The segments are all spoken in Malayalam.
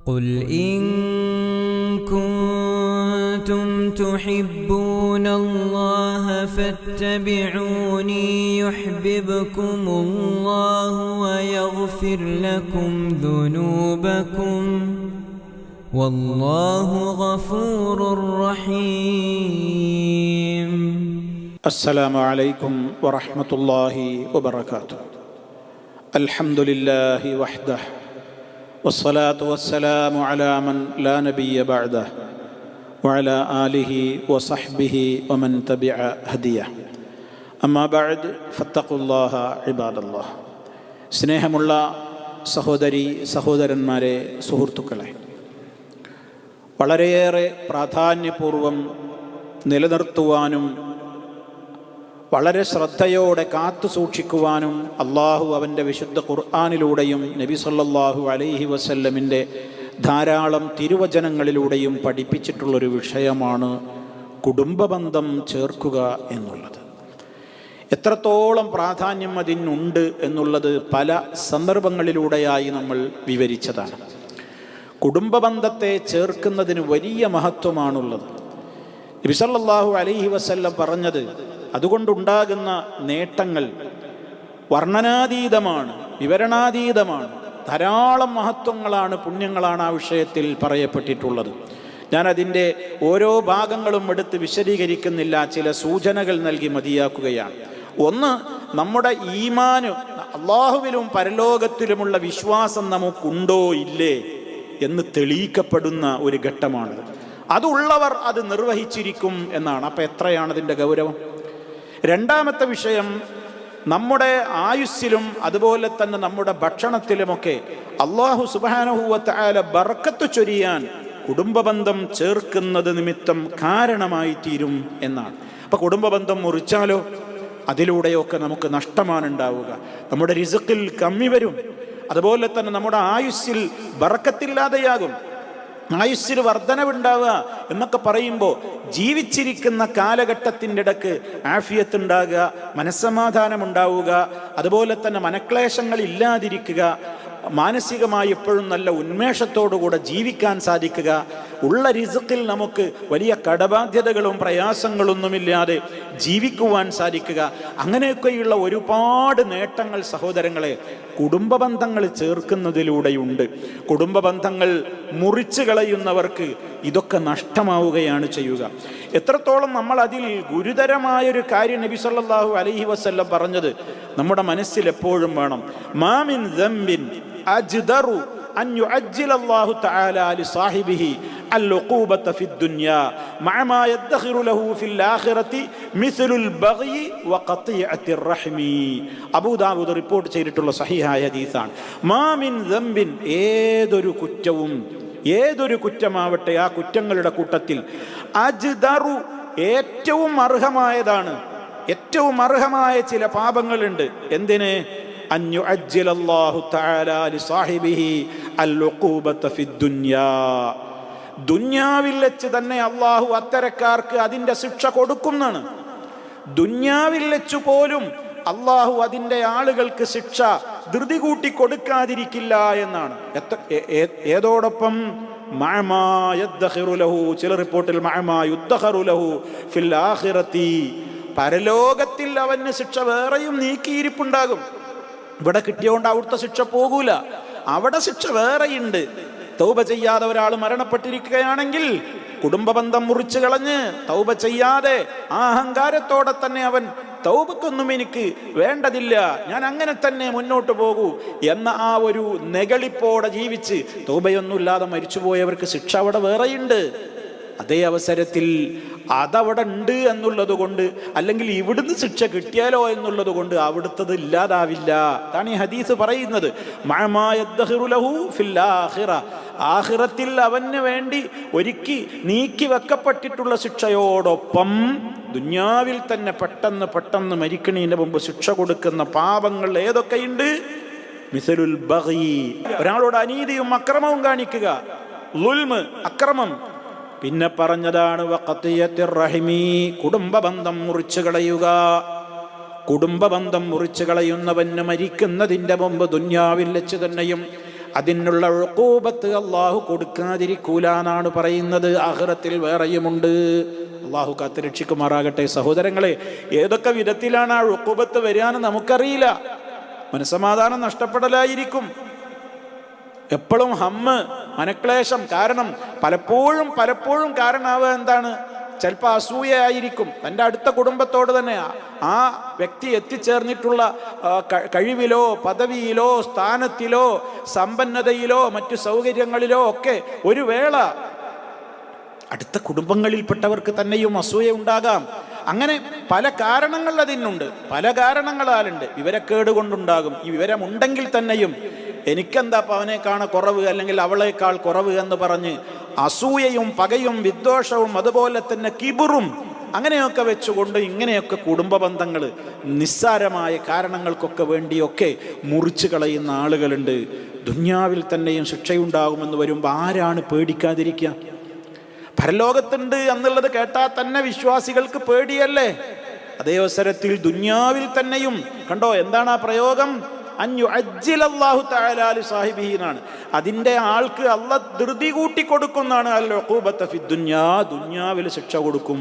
قل إن كنتم تحبون الله فاتبعوني يحببكم الله ويغفر لكم ذنوبكم والله غفور رحيم. السلام عليكم ورحمة الله وبركاته. الحمد لله وحده والصلاة والسلام على من لا نبي بعده وعلى آله وصحبه ومن تبع هديه. أما بعد فاتقوا الله عباد الله. സ്നേഹമുള്ള സഹോദരി സഹോദരന്മാരെ, സുഹൃത്തുക്കളെ, വളരെയേറെ പ്രാധാന്യപൂർവം നിലനിർത്തുവാനും വളരെ ശ്രദ്ധയോടെ കാത്തു സൂക്ഷിക്കുവാനും അള്ളാഹു അവൻ്റെ വിശുദ്ധ ഖുർആനിലൂടെയും നബി സല്ലല്ലാഹു അലൈഹി വസല്ലമിൻ്റെ ധാരാളം തിരുവചനങ്ങളിലൂടെയും പഠിപ്പിച്ചിട്ടുള്ളൊരു വിഷയമാണ് കുടുംബബന്ധം ചേർക്കുക എന്നുള്ളത്. എത്രത്തോളം പ്രാധാന്യം അതിനുണ്ട് എന്നുള്ളത് പല സന്ദർഭങ്ങളിലൂടെയായി നമ്മൾ വിവരിച്ചതാണ്. കുടുംബബന്ധത്തെ ചേർക്കുന്നതിന് വലിയ മഹത്വമാണുള്ളത്. നബി സല്ലല്ലാഹു അലൈഹി വസല്ലം പറഞ്ഞത്, അതുകൊണ്ടുണ്ടാകുന്ന നേട്ടങ്ങൾ വർണ്ണനാതീതമാണ്, വിവരണാതീതമാണ്. ധാരാളം മഹത്വങ്ങളാണ്, പുണ്യങ്ങളാണ് ആ വിഷയത്തിൽ പറയപ്പെട്ടിട്ടുള്ളത്. ഞാനതിൻ്റെ ഓരോ ഭാഗങ്ങളും എടുത്ത് വിശദീകരിക്കുന്നില്ല, ചില സൂചനകൾ നൽകി മതിയാക്കുകയാണ്. ഒന്ന്, നമ്മുടെ ഈമാന്, അള്ളാഹുവിലും പരലോകത്തിലുമുള്ള വിശ്വാസം നമുക്കുണ്ടോ ഇല്ലേ എന്ന് തെളിയിക്കപ്പെടുന്ന ഒരു ഘട്ടമാണ്. അതുള്ളവർ അത് നിർവഹിച്ചിരിക്കും എന്നാണ്. അപ്പം എത്രയാണ് അതിൻ്റെ ഗൗരവം? രണ്ടാമത്തെ വിഷയം, നമ്മുടെ ആയുസ്സിലും അതുപോലെ തന്നെ നമ്മുടെ ഭക്ഷണത്തിലുമൊക്കെ അല്ലാഹു സുബ്ഹാനഹു വ തആല ബർക്കത്ത് ചൊരിയാൻ കുടുംബബന്ധം ചേർക്കുന്നത് നിമിത്തം കാരണമായി തീരും എന്നാണ്. അപ്പം കുടുംബബന്ധം മുറിച്ചാലോ അതിലൂടെയൊക്കെ നമുക്ക് നഷ്ടമാണ് ഉണ്ടാവുക. നമ്മുടെ റിസ്ക്കിൽ കമ്മി വരും, അതുപോലെ തന്നെ നമ്മുടെ ആയുസ്സിൽ ബർക്കത്തില്ലാതെയാകും, ആയുസ്സിൽ വർധനവുണ്ടാവുക എന്നൊക്കെ പറയുമ്പോൾ ജീവിച്ചിരിക്കുന്ന കാലഘട്ടത്തിൻ്റെ ഇടക്ക് ആഫിയത്ത് ഉണ്ടാകുക, മനസ്സമാധാനം ഉണ്ടാവുക, അതുപോലെ തന്നെ മനക്ലേശങ്ങൾ ഇല്ലാതിരിക്കുക, മാനസികമായി എപ്പോഴും നല്ല ഉന്മേഷത്തോടുകൂടെ ജീവിക്കാൻ സാധിക്കുക, ഉള്ള റിസ്ക്കിൽ നമുക്ക് വലിയ കടബാധ്യതകളും പ്രയാസങ്ങളൊന്നുമില്ലാതെ ജീവിക്കുവാൻ സാധിക്കുക. അങ്ങനെയൊക്കെയുള്ള ഒരുപാട് നേട്ടങ്ങൾ സഹോദരങ്ങളെ കുടുംബബന്ധങ്ങൾ ചേർക്കുന്നതിലൂടെയുണ്ട്. കുടുംബബന്ധങ്ങൾ മുറിച്ചു കളയുന്നവർക്ക് ഇതൊക്കെ നഷ്ടമാവുകയാണ് ചെയ്യുക. എത്രത്തോളം നമ്മൾ അതിൽ ഗുരുതരമായൊരു കാര്യം നബി സല്ലല്ലാഹു അലൈഹി വസല്ലം പറഞ്ഞത് നമ്മുടെ മനസ്സിൽ എപ്പോഴും വേണം. മാമിൻ ദംബിൻ അജ്ദറു അൻ യുഅജ്ജില അല്ലാഹു തആല ലിസാഹിബിഹി അൽഉഖൂബത ഫിദ്ദുനിയാ മഅ മാ യദ്ഖിറു ലഹു ഫിൽ ആഖിറതി മിസ്ലുൽ ബഗ്യി വഖതിഅത്തിർ റഹ്മി. അബൂ ദാവൂദ് റിപ്പോർട്ട് ചെയ്തിട്ടുള്ള സഹീഹായ ഹദീസാണ്. മാമിൻ ദംബിൻ, ഏതൊരു കുറ്റമാവട്ടെ, ആ കുറ്റങ്ങളുടെ കൂട്ടത്തിൽ അജ്ദറു, ഏറ്റവും അർഹമായതാണ്, ഏറ്റവും അർഹമായ ചില പാപങ്ങളുണ്ട്. എന്തിന്? അൻ യുഅജ്ജില അല്ലാഹു തആല ലിസാഹിബിഹി അൽഉഖൂബത ഫിദ്ദുനിയാ. ദുനിയാവിൽ വെച്ച് തന്നെ അള്ളാഹു അത്തരക്കാർക്ക് അതിൻ്റെ ശിക്ഷ കൊടുക്കുന്നതാണ്. ദുനിയാവിൽ വെച്ചു പോലും അള്ളാഹു അതിൻ്റെ ആളുകൾക്ക് ശിക്ഷ ധൃതി കൂട്ടി കൊടുക്കാതിരിക്കില്ല എന്നാണ്. ഏതോടൊപ്പം ചില റിപ്പോർട്ടിൽ ഫിൽ ആഖിറതി, പരലോകത്തിൽ അവന് ശിക്ഷ വേറെയും നീക്കിയിരിപ്പുണ്ടാകും. ഇവിടെ കിട്ടിയോണ്ട് അവിടുത്തെ ശിക്ഷ പോകൂല, അവിടെ ശിക്ഷ വേറെയുണ്ട്. തൗബ ചെയ്യാതെ ഒരാൾ മരണപ്പെട്ടിരിക്കുകയാണെങ്കിൽ കുടുംബബന്ധം മുറിച്ചു കളഞ്ഞ് തൗബ ചെയ്യാതെ ആ അഹങ്കാരത്തോടെ തന്നെ അവൻ തൗബക്കൊന്നും എനിക്ക് വേണ്ടതില്ല, ഞാൻ അങ്ങനെ തന്നെ മുന്നോട്ട് പോകൂ എന്ന ആ ഒരു നെകളിപ്പോടെ ജീവിച്ച് തൗബയൊന്നുമില്ലാതെ മരിച്ചുപോയവർക്ക് ശിക്ഷ അവിടെ വേറെയുണ്ട്. അതേ അവസരത്തിൽ അതവിടെ ഉണ്ട് എന്നുള്ളത് കൊണ്ട്, അല്ലെങ്കിൽ ഇവിടുന്ന് ശിക്ഷ കിട്ടിയാലോ എന്നുള്ളത് കൊണ്ട് അവിടുത്തത് ഇല്ലാതാവില്ല. അതാണ് ഈ ഹദീസ് പറയുന്നത്. ആഖിറത്തിൽ അവന് വേണ്ടി ഒരുക്കി നീക്കി വെക്കപ്പെട്ടിട്ടുള്ള ശിക്ഷയോടൊപ്പം ദുനിയാവിൽ തന്നെ പെട്ടെന്ന് മരിക്കണതിന് മുമ്പ് ശിക്ഷ കൊടുക്കുന്ന പാപങ്ങൾ ഏതൊക്കെയുണ്ട്? മിസലുൽ ബഗി, ഒരാളോട് അനീതിയും അക്രമവും കാണിക്കുക, ളുൽമ്, അക്രമം. പിന്നെ പറഞ്ഞതാണ് വഖതിയത്തിർ റഹിമി, കുടുംബബന്ധം മുറിച്ചു കളയുക. കുടുംബബന്ധം മുറിച്ചു കളയുന്നവന് മരിക്കുന്നതിൻ്റെ മുമ്പ് ദുന്യാവിൽ വെച്ച് തന്നെയും അതിനുള്ള ഉഖൂബത്ത് അള്ളാഹു കൊടുക്കാതിരിക്കൂല എന്നാണ് പറയുന്നത്. ആഖിറത്തിൽ വേറെയുമുണ്ട്. അള്ളാഹു കാത്തുരക്ഷിക്കുമാറാകട്ടെ. സഹോദരങ്ങളെ, ഏതൊക്കെ വിധത്തിലാണ് ആ ഉഖൂബത്ത് വരികയെന്ന് നമുക്കറിയില്ല. മനസ്സമാധാനം നഷ്ടപ്പെടലായിരിക്കും, എപ്പോഴും ഹമ്മ്, മനക്ലേശം. കാരണം പലപ്പോഴും കാരണമാവുക എന്താണ്? ചിലപ്പോൾ അസൂയയായിരിക്കും. തൻ്റെ അടുത്ത കുടുംബത്തോട് തന്നെ ആ വ്യക്തി എത്തിച്ചേർന്നിട്ടുള്ള കഴിവിലോ പദവിയിലോ സ്ഥാനത്തിലോ സമ്പന്നതയിലോ മറ്റു സൗകര്യങ്ങളിലോ ഒക്കെ ഒരു വേള അടുത്ത കുടുംബങ്ങളിൽപ്പെട്ടവർക്ക് തന്നെയും അസൂയ ഉണ്ടാകാം. അങ്ങനെ പല കാരണങ്ങൾ അതിനുണ്ട്, പല കാരണങ്ങളാലുണ്ട്. വിവരക്കേട് കൊണ്ടുണ്ടാകും. ഈ വിവരമുണ്ടെങ്കിൽ തന്നെയും എനിക്കെന്താ അവനേക്കാണ് കുറവ് അല്ലെങ്കിൽ അവളേക്കാൾ കുറവ് എന്ന് പറഞ്ഞ് അസൂയയും പകയും വിദ്വേഷവും അതുപോലെ തന്നെ കിബിറും അങ്ങനെയൊക്കെ വെച്ചുകൊണ്ട് ഇങ്ങനെയൊക്കെ കുടുംബ ബന്ധങ്ങൾ നിസ്സാരമായ കാരണങ്ങൾക്കൊക്കെ വേണ്ടിയൊക്കെ മുറിച്ചു കളയുന്ന ആളുകളുണ്ട്. ദുന്യാവിൽ തന്നെയും ശിക്ഷയുണ്ടാകുമെന്ന് വരുമ്പോൾ ആരാണ് പേടിക്കാതിരിക്കുക? പരലോകത്തുണ്ട് എന്നുള്ളത് കേട്ടാൽ തന്നെ വിശ്വാസികൾക്ക് പേടിയല്ലേ? അതേ അവസരത്തിൽ ദുന്യാവിൽ തന്നെയും കണ്ടോ, എന്താണ് ആ പ്രയോഗം? അല്ലാഹു തആല ലി സാഹിബിഹി എന്നാണ്. അതിൻ്റെ ആൾക്ക് അള്ളാഹ് ധൃതി കൂട്ടി കൊടുക്കുന്നതാണ്. ദുന്യാവിൽ ശിക്ഷ കൊടുക്കും.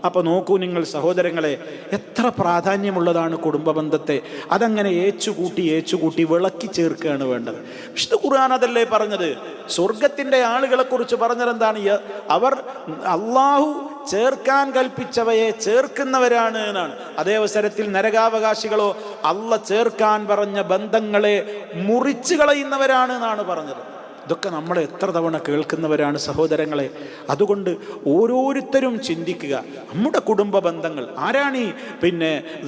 അപ്പൊ നോക്കൂ നിങ്ങൾ സഹോദരങ്ങളെ, എത്ര പ്രാധാന്യമുള്ളതാണ് കുടുംബ ബന്ധത്തെ. അതങ്ങനെ ഏച്ചുകൂട്ടി വിളക്കി ചേർക്കുകയാണ് വേണ്ടത്. വിശുദ്ധ ഖുർആൻ അതല്ലേ പറഞ്ഞത്? സ്വർഗത്തിന്റെ ആളുകളെ കുറിച്ച് പറഞ്ഞത് എന്താണ്? അവർ അള്ളാഹു ചേർക്കാൻ കൽപ്പിച്ചവയെ ചേർക്കുന്നവരാണ് എന്നാണ്. അതേ അവസരത്തിൽ നരകാവകാശികളോ അള്ളാഹ് ചേർക്കാൻ പറഞ്ഞ ബന്ധങ്ങളെ മുറിച്ചു കളയുന്നവരാണ് എന്നാണ് പറഞ്ഞത്. ഇതൊക്കെ നമ്മൾ എത്ര തവണ കേൾക്കുന്നവരാണ് സഹോദരങ്ങളെ. അതുകൊണ്ട് ഓരോരുത്തരും ചിന്തിക്കുക, നമ്മുടെ കുടുംബ ബന്ധങ്ങൾ ആരാണ് ഈ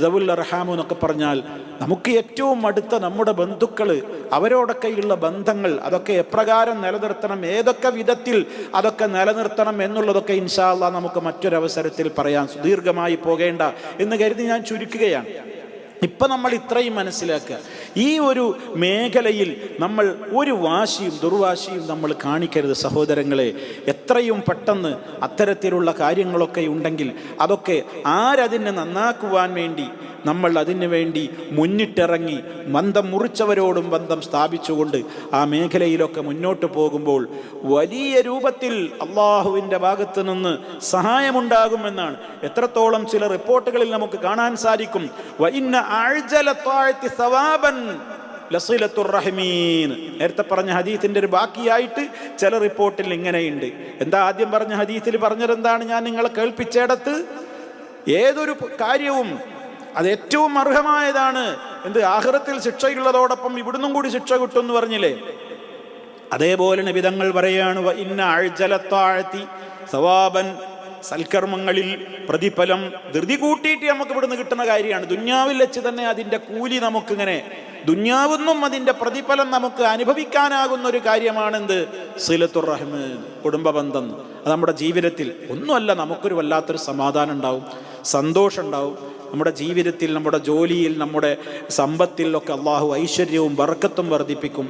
ദവുൽ അർഹാമു എന്നൊക്കെ പറഞ്ഞാൽ നമുക്ക് ഏറ്റവും അടുത്ത നമ്മുടെ ബന്ധുക്കൾ, അവരോടൊക്കെയുള്ള ബന്ധങ്ങൾ അതൊക്കെ എപ്രകാരം നിലനിർത്തണം, ഏതൊക്കെ വിധത്തിൽ അതൊക്കെ നിലനിർത്തണം എന്നുള്ളതൊക്കെ ഇൻഷാ അല്ലാഹ് നമുക്ക് മറ്റൊരവസരത്തിൽ പറയാം. സുദീർഘമായി പോകേണ്ട എന്ന് കരുതി ഞാൻ ചുരുക്കുകയാണ്. ഇപ്പം നമ്മൾ ഇത്രയും മനസ്സിലാക്കുക, ഈ ഒരു മേഖലയിൽ നമ്മൾ ഒരു വാശിയും ദുർവാശിയും നമ്മൾ കാണിക്കരുത് സഹോദരങ്ങളെ. എത്രയും പെട്ടെന്ന് അത്തരത്തിലുള്ള കാര്യങ്ങളൊക്കെ ഉണ്ടെങ്കിൽ അതൊക്കെ ആരതിനെ നന്നാക്കുവാൻ വേണ്ടി നമ്മൾ അതിനു വേണ്ടി മുന്നിട്ടിറങ്ങി ബന്ധം മുറിച്ചവരോടും ബന്ധം സ്ഥാപിച്ചുകൊണ്ട് ആ മേഖലയിലൊക്കെ മുന്നോട്ട് പോകുമ്പോൾ വലിയ രൂപത്തിൽ അള്ളാഹുവിൻ്റെ ഭാഗത്ത് നിന്ന് സഹായമുണ്ടാകുമെന്നാണ്. എത്രത്തോളം ചില റിപ്പോർട്ടുകളിൽ നമുക്ക് കാണാൻ സാധിക്കും. നേരത്തെ പറഞ്ഞ ഹദീസിന്റെ ഒരു ബാക്കിയായിട്ട് ചില റിപ്പോർട്ടിൽ ഇങ്ങനെയുണ്ട്. എന്താ ആദ്യം പറഞ്ഞ ഹദീസിൽ പറഞ്ഞതെന്താണ്? ഞാൻ നിങ്ങളെ കേൾപ്പിച്ചേടത്ത് ഏതൊരു കാര്യവും അത് ഏറ്റവും അർഹമായതാണ്. ആഖിറത്തിൽ ശിക്ഷയുള്ളതോടൊപ്പം ഇവിടുന്നും കൂടി ശിക്ഷ കിട്ടും എന്ന് പറഞ്ഞില്ലേ? അതേപോലെ നബി തങ്ങൾ പറയാണ്, ഇന്ന അഅ്ജലത്താഅതി സവാബൻ, സൽക്കർമ്മങ്ങളിൽ പ്രതിഫലം ധൃതി കൂട്ടിയിട്ട് നമുക്ക് ഇവിടുന്ന് കിട്ടുന്ന കാര്യമാണ്. ദുന്യാവിൽ വെച്ച് തന്നെ അതിൻ്റെ കൂലി നമുക്കിങ്ങനെ ദുന്യാവെന്നും അതിൻ്റെ പ്രതിഫലം നമുക്ക് അനുഭവിക്കാനാകുന്ന ഒരു കാര്യമാണെന്ത്? സിലത്തുർ റഹ്മ്, കുടുംബ ബന്ധം. അത് നമ്മുടെ ജീവിതത്തിൽ ഒന്നുമല്ല, നമുക്കൊരു വല്ലാത്തൊരു സമാധാനം ഉണ്ടാവും, സന്തോഷം ഉണ്ടാവും. നമ്മുടെ ജീവിതത്തിൽ, നമ്മുടെ ജോലിയിൽ, നമ്മുടെ സമ്പത്തിലൊക്കെ അള്ളാഹു ഐശ്വര്യവും ബർക്കത്തും വർദ്ധിപ്പിക്കും.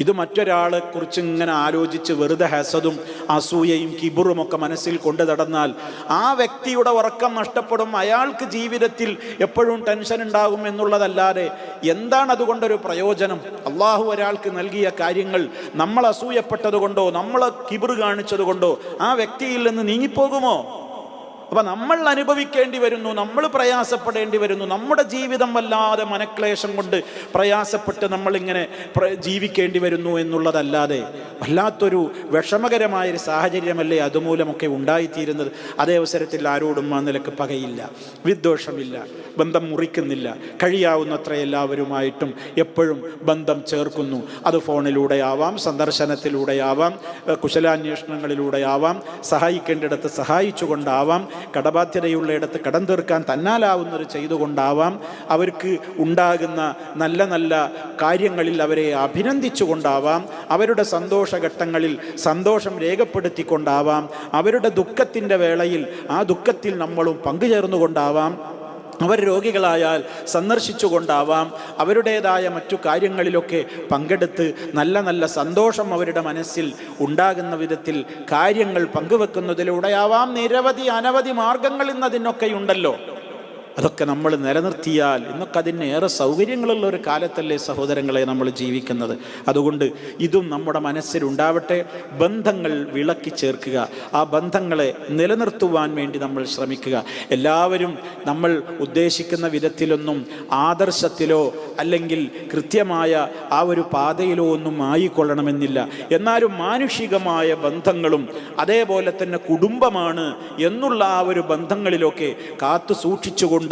ഇത് മറ്റൊരാളെ കുറിച്ച് ഇങ്ങനെ ആലോചിച്ച് വെറുതെ ഹസദും അസൂയയും കിബറും ഒക്കെ മനസ്സിൽ കൊണ്ടു നടന്നാൽ ആ വ്യക്തിയുടെ ഉറക്കം നഷ്ടപ്പെടും. അയാൾക്ക് ജീവിതത്തിൽ എപ്പോഴും ടെൻഷൻ ഉണ്ടാകും എന്നുള്ളതല്ലാതെ എന്താണ് അതുകൊണ്ടൊരു പ്രയോജനം? അള്ളാഹു ഒരാൾക്ക് നൽകിയ കാര്യങ്ങൾ നമ്മൾ അസൂയപ്പെട്ടത് കൊണ്ടോ നമ്മൾ കിബർ കാണിച്ചത് കൊണ്ടോ ആ വ്യക്തിയിൽ നിന്ന് നീങ്ങിപ്പോകുമോ? അപ്പൊ നമ്മൾ അനുഭവിക്കേണ്ടി വരുന്നു, നമ്മൾ പ്രയാസപ്പെടേണ്ടി വരുന്നു. നമ്മുടെ ജീവിതം വല്ലാതെ മനക്ലേശം കൊണ്ട് പ്രയാസപ്പെട്ട് നമ്മളിങ്ങനെ ജീവിക്കേണ്ടി വരുന്നു എന്നുള്ളതല്ലാതെ വല്ലാത്തൊരു വിഷമകരമായൊരു സാഹചര്യമല്ലേ അതുമൂലമൊക്കെ ഉണ്ടായിത്തീരുന്നത്. അതേ അവസരത്തിൽ ആരോടും ആ നിലക്ക് പകയില്ല, വിദ്വേഷമില്ല, ബന്ധം മുറിക്കുന്നില്ല. കഴിയാവുന്നത്ര എല്ലാവരുമായിട്ടും എപ്പോഴും ബന്ധം ചേർക്കുന്നു. അത് ഫോണിലൂടെയാവാം, സന്ദർശനത്തിലൂടെയാവാം, കുശലാന്വേഷണങ്ങളിലൂടെയാവാം, സഹായിക്കേണ്ടിടത്ത് സഹായിച്ചുകൊണ്ടാവാം, കടബാധ്യതയുള്ളയിടത്ത് കടം തീർക്കാൻ തന്നാലാവുന്നത് ചെയ്തുകൊണ്ടാവാം, അവർക്ക് ഉണ്ടാകുന്ന നല്ല നല്ല കാര്യങ്ങളിൽ അവരെ അഭിനന്ദിച്ചുകൊണ്ടാവാം, അവരുടെ സന്തോഷഘട്ടങ്ങളിൽ സന്തോഷം രേഖപ്പെടുത്തിക്കൊണ്ടാവാം, അവരുടെ ദുഃഖത്തിൻ്റെ വേളയിൽ ആ ദുഃഖത്തിൽ നമ്മളും പങ്കുചേർന്നുകൊണ്ടാവാം, അവർ രോഗികളായാൽ സന്ദർശിച്ചുകൊണ്ടാവാം, അവരുടേതായ മറ്റു കാര്യങ്ങളിലൊക്കെ പങ്കെടുത്ത് നല്ല നല്ല സന്തോഷം അവരുടെ മനസ്സിൽ ഉണ്ടാകുന്ന വിധത്തിൽ കാര്യങ്ങൾ പങ്കുവെക്കുന്നതിലൂടെയാവാം. നിരവധി അനവധി മാർഗങ്ങൾ ഇന്ന് അതിനൊക്കെയുണ്ടല്ലോ. അതൊക്കെ നമ്മൾ നിലനിർത്തിയാൽ, ഇന്നൊക്കെ അതിന് ഏറെ സൗകര്യങ്ങളുള്ള ഒരു കാലത്തല്ലേ സഹോദരങ്ങളെ നമ്മൾ ജീവിക്കുന്നത്. അതുകൊണ്ട് ഇതും നമ്മുടെ മനസ്സിലുണ്ടാവട്ടെ. ബന്ധങ്ങൾ വിളക്കി ചേർക്കുക, ആ ബന്ധങ്ങളെ നിലനിർത്തുവാൻ വേണ്ടി നമ്മൾ ശ്രമിക്കുക. എല്ലാവരും നമ്മൾ ഉദ്ദേശിക്കുന്ന വിധത്തിലൊന്നും ആദർശത്തിലോ അല്ലെങ്കിൽ കൃത്യമായ ആ ഒരു പാതയിലോ ഒന്നും ആയിക്കൊള്ളണമെന്നില്ല. എന്നാലും മാനുഷികമായ ബന്ധങ്ങളും അതേപോലെ തന്നെ കുടുംബമാണ് എന്നുള്ള ആ ഒരു ബന്ധങ്ങളിലൊക്കെ കാത്തു സൂക്ഷിച്ചുകൊണ്ട്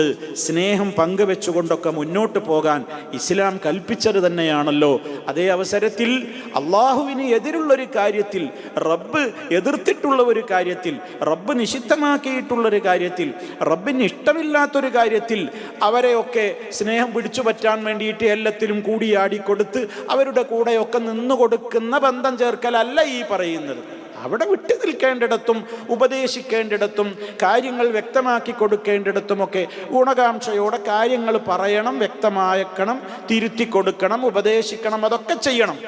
സ്നേഹം പങ്കുവെച്ചുകൊണ്ടൊക്കെ മുന്നോട്ട് പോകാൻ ഇസ്ലാം കൽപ്പിച്ചത് തന്നെയാണല്ലോ. അതേ അവസരത്തിൽ അള്ളാഹുവിന് എതിരുള്ളൊരു കാര്യത്തിൽ, റബ്ബ് എതിർത്തിട്ടുള്ള ഒരു കാര്യത്തിൽ, റബ്ബ് നിഷിദ്ധമാക്കിയിട്ടുള്ളൊരു കാര്യത്തിൽ, റബ്ബിന് ഇഷ്ടമില്ലാത്തൊരു കാര്യത്തിൽ അവരെയൊക്കെ സ്നേഹം പിടിച്ചു പറ്റാൻ വേണ്ടിയിട്ട് എല്ലാത്തിലും കൂടിയാടിക്കൊടുത്ത് അവരുടെ കൂടെയൊക്കെ നിന്നു കൊടുക്കുന്ന ബന്ധം ചേർക്കലല്ല ഈ പറയുന്നത്. അവിടെ വിട്ടു നിൽക്കേണ്ടിടത്തും ഉപദേശിക്കേണ്ടിടത്തും കാര്യങ്ങൾ വ്യക്തമാക്കി കൊടുക്കേണ്ടിടത്തുമൊക്കെ ഗുണകാംക്ഷയോടെ കാര്യങ്ങൾ പറയണം, വ്യക്തമാക്കണം, തിരുത്തി കൊടുക്കണം, ഉപദേശിക്കണം, അതൊക്കെ ചെയ്യണം.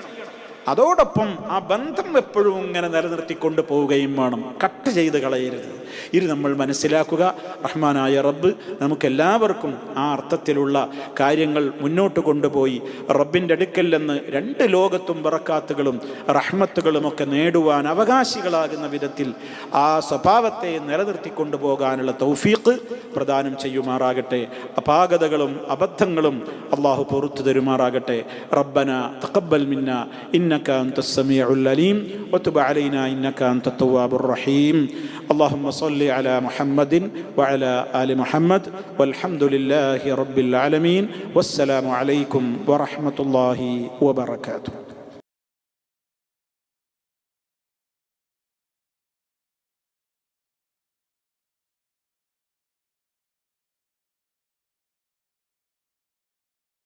അതോടൊപ്പം ആ ബന്ധം എപ്പോഴും ഇങ്ങനെ നിലനിർത്തിക്കൊണ്ട് പോവുകയും വേണം, കട്ട് ചെയ്ത് കളയരുത്. ഇത് നമ്മൾ മനസ്സിലാക്കുക. റഹ്മാനായ റബ്ബ് നമുക്കെല്ലാവർക്കും ആ അർത്ഥത്തിലുള്ള കാര്യങ്ങൾ മുന്നോട്ട് കൊണ്ടുപോയി റബ്ബിൻ്റെ അടുക്കൽ നിന്ന് രണ്ട് ലോകത്തും ബറക്കാത്തുകളും റഹ്മത്തുകളും ഒക്കെ നേടുവാൻ അവകാശികളാകുന്ന വിധത്തിൽ ആ സ്വഭാവത്തെ നിലനിർത്തിക്കൊണ്ടു പോകാനുള്ള തൗഫീഖ് പ്രദാനം ചെയ്യുമാറാകട്ടെ. അപാകതകളും അബദ്ധങ്ങളും അള്ളാഹു പുറത്തു തരുമാറാകട്ടെ. റബ്ബന തഖബ്ബൽ മിന്ന ഇന്നക അൻതസ് സമീഉൽ അലീം വതുബ് അലൈനാ ഇന്നക അൻതത് തവ്വാബുർ റഹീം. اللهم صل على محمد وعلى آل محمد والحمد لله رب العالمين والسلام عليكم ورحمة الله وبركاته.